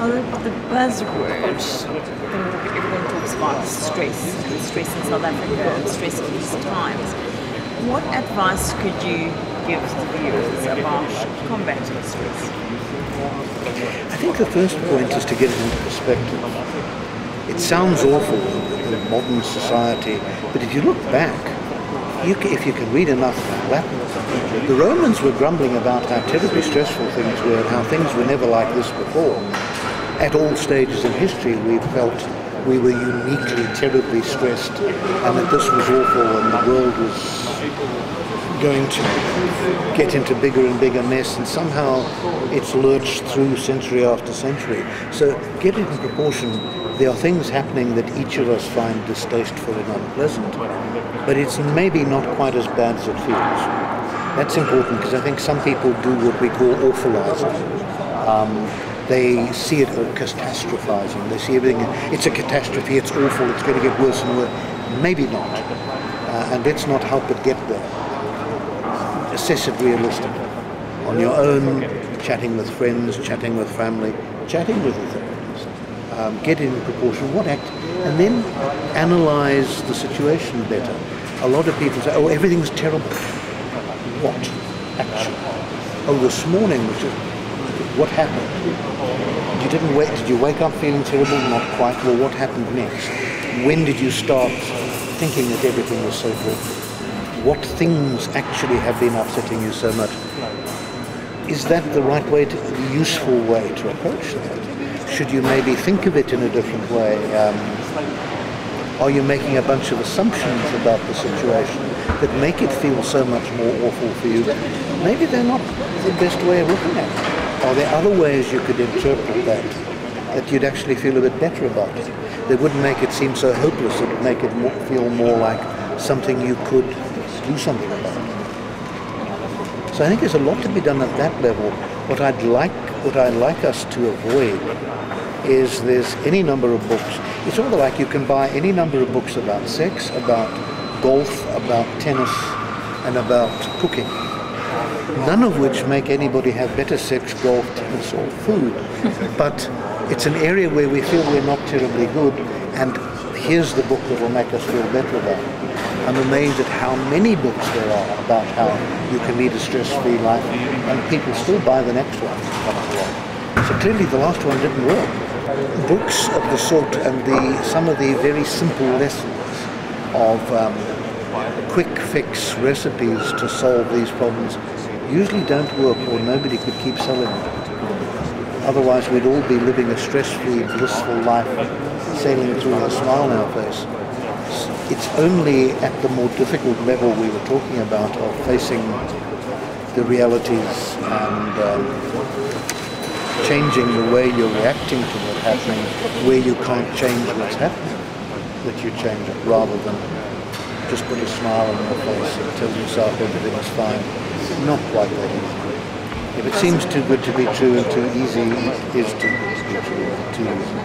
The buzzword, everyone talks about stress in South Africa, and stress in these times. What advice could you give the viewers about combating stress? I think the first point is to get it into perspective. It sounds awful in modern society, but if you look back, if you can read enough Latin, the Romans were grumbling about how terribly stressful things were and how things were never like this before. At all stages in history, we felt we were uniquely, terribly stressed, and that this was awful and the world was going to get into bigger and bigger mess, and somehow it's lurched through century after century. So get it in proportion. There are things happening that each of us find distasteful and unpleasant, but it's maybe not quite as bad as it feels. That's important, because I think some people do what we call awfulizing. They see it all catastrophizing. They see everything, it's a catastrophe, it's awful, it's going to get worse and worse. Maybe not. And let's not help it get there. Assess it realistically. On your own, chatting with friends, chatting with family, chatting with a therapist. Get it in proportion, and then analyze the situation better. A lot of people say, oh, everything's terrible. What? Actually. Oh, this morning, what happened? Did you wake up feeling terrible? Not quite. Well, what happened next? When did you start thinking that everything was so good? What things actually have been upsetting you so much? Is that the right way, the useful way to approach that? Should you maybe think of it in a different way? Are you making a bunch of assumptions about the situation that make it feel so much more awful for you? Maybe they're not the best way of looking at it. Are there other ways you could interpret that you'd actually feel a bit better about it? That wouldn't make it seem so hopeless, it would make it feel more like something you could do something about. So I think there's a lot to be done at that level. What I'd like us to avoid is there's any number of books. It's all like you can buy any number of books about sex, about golf, about tennis, and about cooking. None of which make anybody have better sex, golf, tennis, or food. But it's an area where we feel we're not terribly good, and here's the book that will make us feel better about it. I'm amazed at how many books there are about how you can lead a stress-free life, and people still buy the next one. So clearly the last one didn't work. Books of the sort and some of the very simple lessons of quick fix recipes to solve these problems usually don't work, or nobody could keep selling them. Otherwise we'd all be living a stress-free, blissful life, sailing through with a smile on our face. It's only at the more difficult level we were talking about of facing the realities and changing the way you're reacting to what's happening, where you can't change what's happening, that you change it, rather than just put a smile on your face and tell yourself everything is fine. Not quite that easy. If it seems too good to be true and too easy, it is too good to be true and too easy.